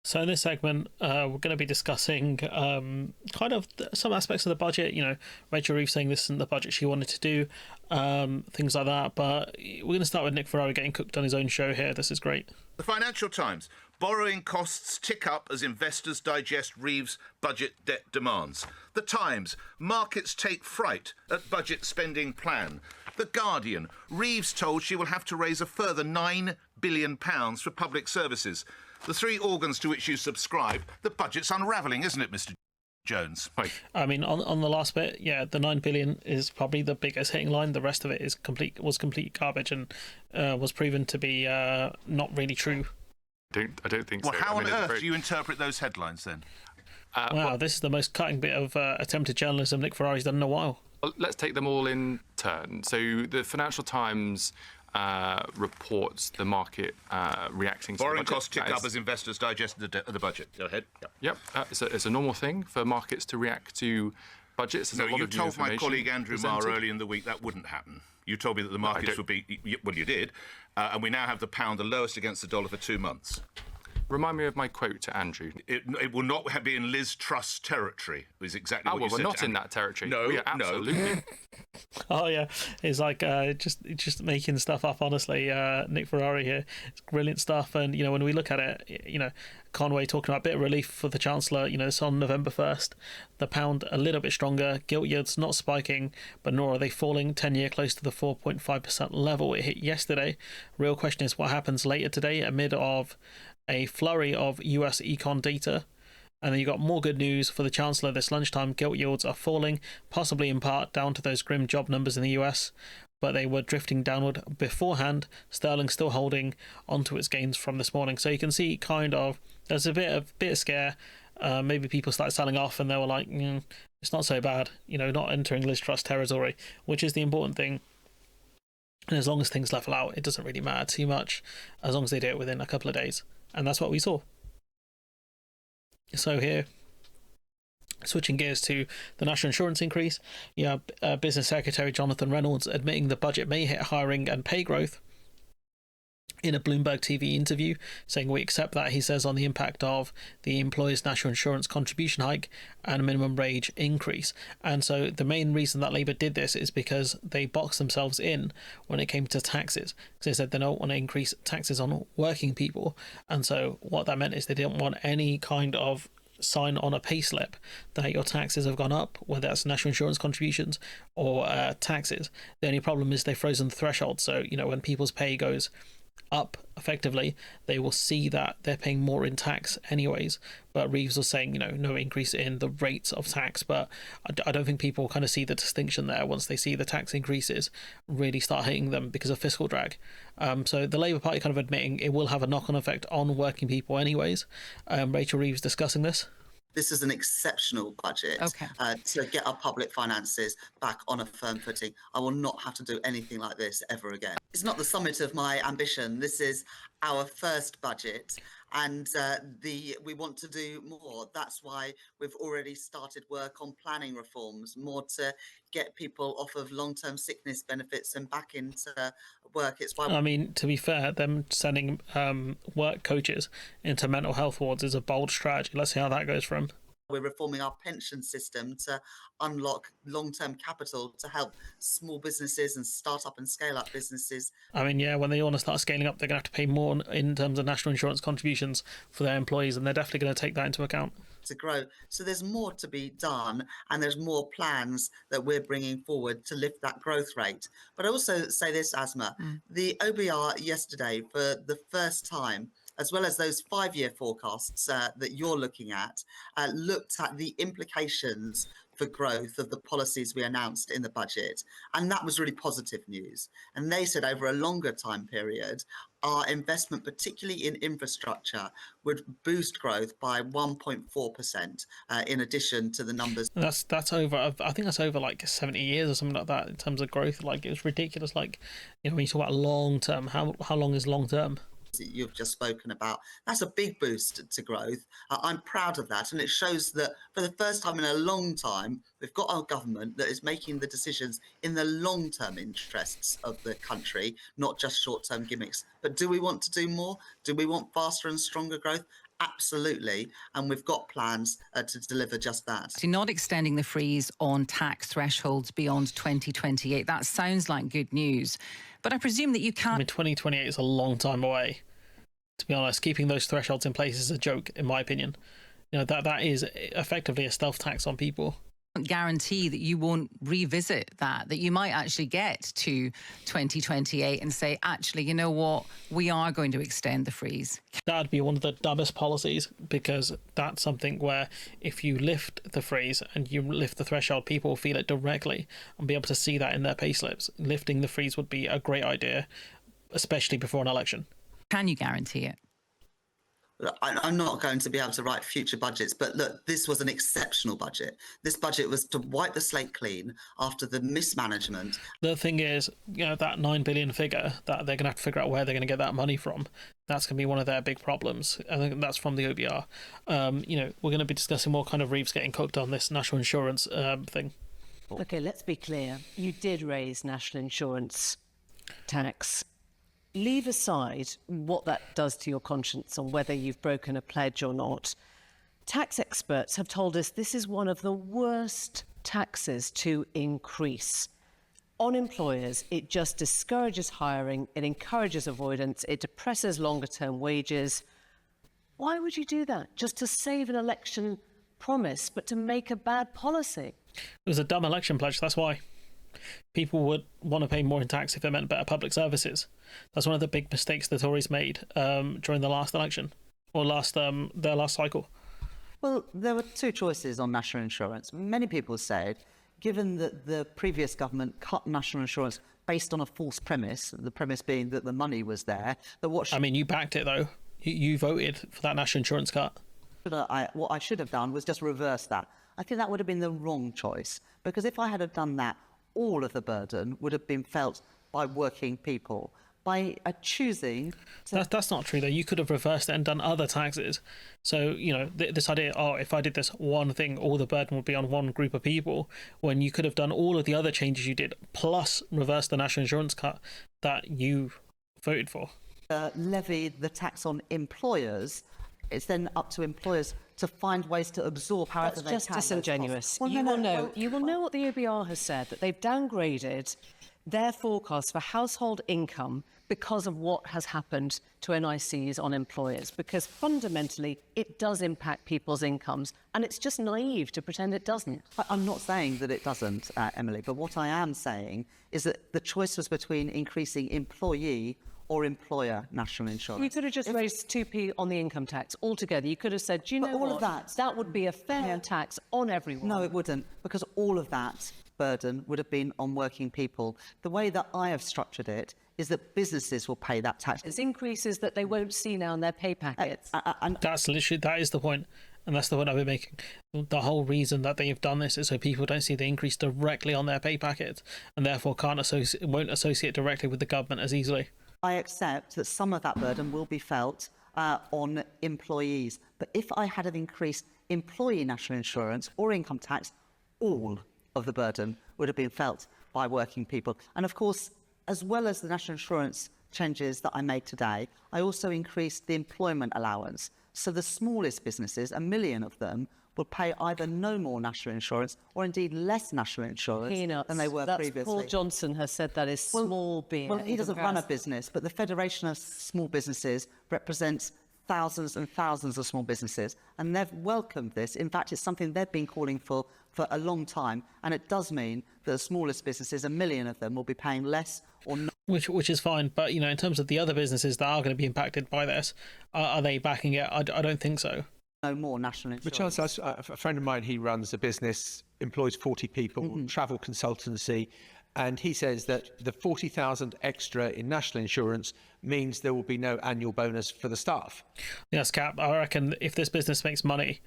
So in this segment, we're going to be discussing kind of some aspects of the budget. Rachel Reeves saying this isn't the budget she wanted to do, things like that. But we're going to start with Nick Ferrari getting cooked on his own show here. This is great. The Financial Times. Borrowing costs tick up as investors digest Reeves' budget debt demands. The Times. Markets take fright at budget spending plan. The Guardian. Reeves told she will have to raise a further £9 billion for public services. The three organs to which you subscribe, the budget's unravelling, isn't it, Mr. Jones? Right. I mean, on the last bit, yeah, the 9 billion is probably the biggest hitting line. The rest of it was complete garbage and was proven to be not really true. I don't think well, so. How on earth do you interpret those headlines then? Wow, this is the most cutting bit of attempted journalism Nick Ferrari's done in a while. Well, let's take them all in turn. So the Financial Times reports the market reacting to Borrowing the budget. costs tick up as investors digest the budget. Go ahead. Yep, it's a normal thing for markets to react to budgets. No, you told my colleague Andrew Marr early in the week that wouldn't happen. You told me that the markets would be... Well, you did. And we now have the pound the lowest against the dollar for 2 months. Remind me of my quote to Andrew. It will not be in Liz Truss territory, is exactly what you said. We're not in that territory. No, we are absolutely. No. Oh yeah, it's like just making stuff up. Honestly, Nick Ferrari here, it's brilliant stuff. And when we look at it, Conway talking about a bit of relief for the Chancellor. It's on November 1st. The pound a little bit stronger. Gilt yields not spiking, but nor are they falling. 10-year close to the 4.5% level it hit yesterday. Real question is what happens later today amid of a flurry of US econ data. And then you got more good news for the Chancellor this lunchtime. Gilt yields are falling, possibly in part down to those grim job numbers in the US, but they were drifting downward beforehand. Sterling still holding onto its gains from this morning. So you can see kind of there's a bit of scare. Maybe people started selling off and they were like, it's not so bad, not entering Liz Truss territory, which is the important thing. And as long as things level out, it doesn't really matter too much, as long as they do it within a couple of days. And that's what we saw. So here, switching gears to the national insurance increase, Business Secretary Jonathan Reynolds admitting the budget may hit hiring and pay growth in a Bloomberg TV interview, saying we accept that, he says, on the impact of the employer's national insurance contribution hike and minimum wage increase. And so the main reason that Labour did this is because they boxed themselves in when it came to taxes. Because they said they don't want to increase taxes on working people. And so what that meant is they didn't want any kind of sign on a payslip that your taxes have gone up, whether that's national insurance contributions or taxes. The only problem is they've frozen the threshold. So, when people's pay goes up effectively, they will see that they're paying more in tax anyways. But Reeves was saying, no increase in the rates of tax. But I don't think people kind of see the distinction there once they see the tax increases really start hitting them because of fiscal drag. So the Labour Party kind of admitting it will have a knock-on effect on working people anyways. Rachel Reeves discussing this. This is an exceptional budget to get our public finances back on a firm footing. I will not have to do anything like this ever again. It's not the summit of my ambition. This is our first budget, and we want to do more. That's why we've already started work on planning reforms, more to get people off of long-term sickness benefits and back into work. It's why to be fair, them sending work coaches into mental health wards is a bold strategy. Let's see how that goes for them. We're reforming our pension system to unlock long-term capital to help small businesses and start-up and scale-up businesses. When they want to start scaling up, they're going to have to pay more in terms of national insurance contributions for their employees, and they're definitely going to take that into account. To grow. So there's more to be done, and there's more plans that we're bringing forward to lift that growth rate. But I also say this, Asma, the OBR yesterday, for the first time, as well as those 5-year forecasts that you're looking at, looked at the implications for growth of the policies we announced in the budget. And that was really positive news. And they said over a longer time period, our investment, particularly in infrastructure, would boost growth by 1.4%, in addition to the numbers. That's over, I think that's over like 70 years or something like that in terms of growth. Like, it's ridiculous. Like, when you talk about long term, how long is long term? You've just spoken about, that's a big boost to growth. I'm proud of that, and it shows that for the first time in a long time we've got our government that is making the decisions in the long-term interests of the country, not just short-term gimmicks. But do we want to do more? Do we want faster and stronger growth? absolutely, and we've got plans to deliver just that. So not extending the freeze on tax thresholds beyond 2028, that sounds like good news. But I presume that you can't... I mean, 2028 is a long time away. To be honest, keeping those thresholds in place is a joke, in my opinion. You know, that is effectively a stealth tax on people. Guarantee that you won't revisit that you might actually get to 2028 and say, actually, you know what, we are going to extend the freeze. That'd be one of the dumbest policies, because that's something where if you lift the freeze and you lift the threshold, people will feel it directly and be able to see that in their payslips. Lifting the freeze would be a great idea, especially before an election. Can you guarantee it? I'm not going to be able to write future budgets, but look, this was an exceptional budget. This budget was to wipe the slate clean after the mismanagement. The thing is, you know, that 9 billion figure, that they're going to have to figure out where they're going to get that money from. That's going to be one of their big problems. I think that's from the OBR. You know, we're going to be discussing more kind of Reeves getting cooked on this national insurance thing. Okay, let's be clear. You did raise national insurance tax. Leave aside what that does to your conscience on whether you've broken a pledge or not. Tax experts have told us this is one of the worst taxes to increase. On employers, it just discourages hiring, it encourages avoidance, it depresses longer-term wages. Why would you do that? Just to save an election promise, but to make a bad policy? It was a dumb election pledge, that's why. People would want to pay more in tax if it meant better public services. That's one of the big mistakes the Tories made during the last election, or their last cycle. Well, there were two choices on national insurance. Many people said, given that the previous government cut national insurance based on a false premise, the premise being that the money was there, that what... I mean, you backed it, though. You voted for that national insurance cut. What I should have done was just reverse that. I think that would have been the wrong choice, because if I had done that, all of the burden would have been felt by working people. By choosing to... That's not true, though. You could have reversed it and done other taxes. So, you know, this idea, if I did this one thing, all the burden would be on one group of people, when you could have done all of the other changes you did, plus reverse the national insurance cut that you voted for. Levy the tax on employers. It's then up to employers to find ways to absorb however they can. That's just disingenuous. Well, you will know what the OBR has said, that they've downgraded their forecast for household income because of what has happened to NICs on employers, because fundamentally it does impact people's incomes, and it's just naive to pretend it doesn't. I'm not saying that it doesn't, Emily, but what I am saying is that the choice was between increasing employee or employer national insurance. You could have just raised 2p on the income tax altogether. You could have said, do you know all of that would be a fair tax on everyone. No, it wouldn't, because all of that burden would have been on working people. The way that I have structured it is that businesses will pay that tax. It's increases that they won't see now in their pay packets. That is the point. And that's the point I've been making. The whole reason that they've done this is so people don't see the increase directly on their pay packet, and therefore won't associate directly with the government as easily. I accept that some of that burden will be felt on employees. But if I had an increased employee national insurance or income tax, all of the burden would have been felt by working people. And of course, as well as the national insurance changes that I made today, I also increased the employment allowance. So the smallest businesses, 1 million of them, will pay either no more national insurance or indeed less national insurance than they were previously. Paul Johnson has said that is small beer. Well, he doesn't run a business, but the Federation of Small Businesses represents thousands and thousands of small businesses, and they've welcomed this. In fact, it's something they've been calling for a long time, and it does mean that the smallest businesses, 1 million of them, will be paying less or no. Which is fine, but, you know, in terms of the other businesses that are going to be impacted by this, are they backing it? I don't think so. No more national insurance. But Chancellor, a friend of mine, he runs a business, employs 40 people, travel consultancy, and he says that the 40,000 extra in national insurance means there will be no annual bonus for the staff. Yes, Cap. I reckon if this business makes money,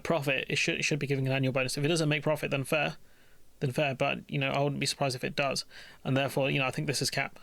profit, it should be giving an annual bonus. If it doesn't make profit, then fair. But, you know, I wouldn't be surprised if it does. And therefore, you know, I think this is Cap.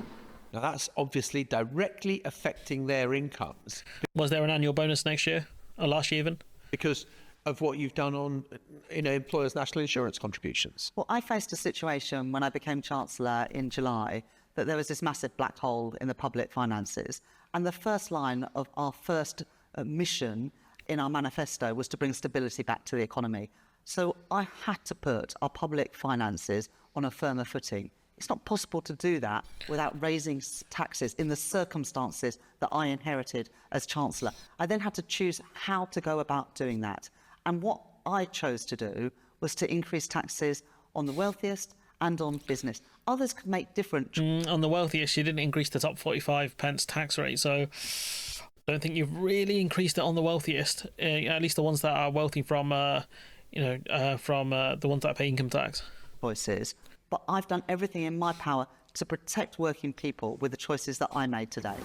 Now, that's obviously directly affecting their incomes. Was there an annual bonus next year? Or last year even? Because of what you've done on, employers' national insurance contributions. Well, I faced a situation when I became Chancellor in July that there was this massive black hole in the public finances. And the first line of our first mission in our manifesto was to bring stability back to the economy. So I had to put our public finances on a firmer footing. It's not possible to do that without raising taxes in the circumstances that I inherited as Chancellor. I then had to choose how to go about doing that. And what I chose to do was to increase taxes on the wealthiest and on business. Others could make different... On the wealthiest, you didn't increase the top 45 pence tax rate, so I don't think you've really increased it on the wealthiest, at least the ones that are wealthy from, the ones that pay income tax. Choices. But I've done everything in my power to protect working people with the choices that I made today.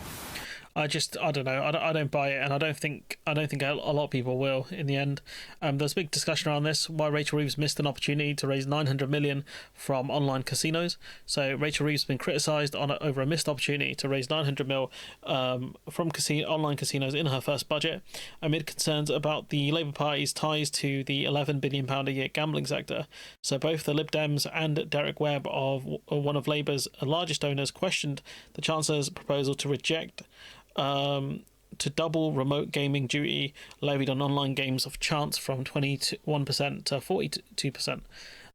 I don't know. I don't buy it, and I don't think a lot of people will in the end. There's a big discussion around this. Why Rachel Reeves missed an opportunity to raise 900 million from online casinos. So Rachel Reeves has been criticised over a missed opportunity to raise 900 mil from online casinos in her first budget, amid concerns about the Labour Party's ties to the £11 billion a year gambling sector. So both the Lib Dems and Derek Webb, of one of Labour's largest donors, questioned the Chancellor's proposal to reject to double remote gaming duty levied on online games of chance from 21% to 42%.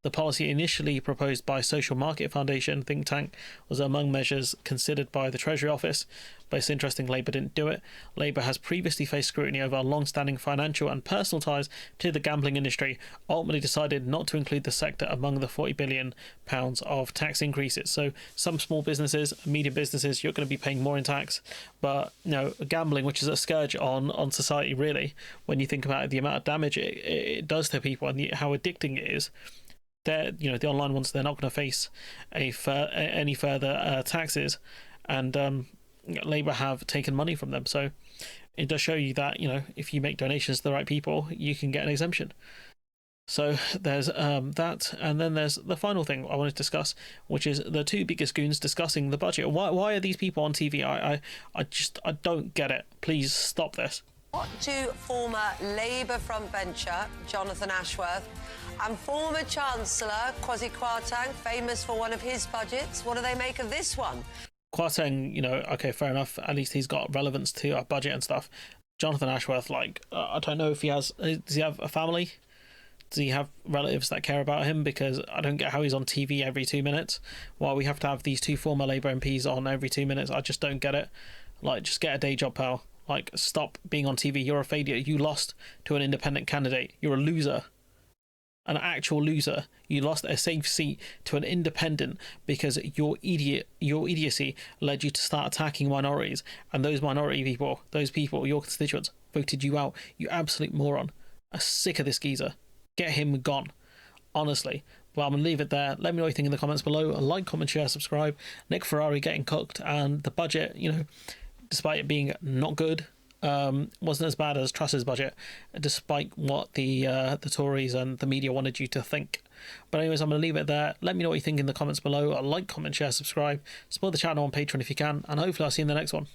The policy, initially proposed by Social Market Foundation think tank, was among measures considered by the Treasury Office, but it's interesting Labour didn't do it. Labour has previously faced scrutiny over long-standing financial and personal ties to the gambling industry, ultimately decided not to include the sector among the £40 billion of tax increases. So some small businesses, medium businesses, you're going to be paying more in tax, but gambling, which is a scourge on society really, when you think about the amount of damage it does to people and how addicting it is, the online ones, they're not going to face any further taxes, and Labour have taken money from them. So it does show you that if you make donations to the right people, you can get an exemption. So there's that, and then there's the final thing I want to discuss, which is the two biggest goons discussing the budget. Why are these people on TV? I don't get it. Please stop this. What do former Labour frontbencher Jonathan Ashworth and former Chancellor Kwasi Kwarteng, famous for one of his budgets, what do they make of this one? Kwarteng, okay, fair enough. At least he's got relevance to our budget and stuff. Jonathan Ashworth, I don't know if does he have a family? Does he have relatives that care about him? Because I don't get how he's on TV every 2 minutes, while we have to have these two former Labour MPs on every 2 minutes. I just don't get it. Just get a day job, pal. Stop being on TV. You're a failure. You lost to an independent candidate. You're a loser. An actual loser. You lost a safe seat to an independent because your idiocy led you to start attacking minorities, and those minority people, your constituents, voted you out. You absolute moron. I'm sick of this geezer. Get him gone. Honestly. Well, I'm going to leave it there. Let me know what you think in the comments below. Like, comment, share, subscribe. Nick Ferrari getting cooked, and the budget, despite it being not good, wasn't as bad as Truss's budget, despite what the Tories and the media wanted you to think. But anyways, I'm going to leave it there. Let me know what you think in the comments below. Like, comment, share, subscribe. Support the channel on Patreon if you can, and hopefully I'll see you in the next one.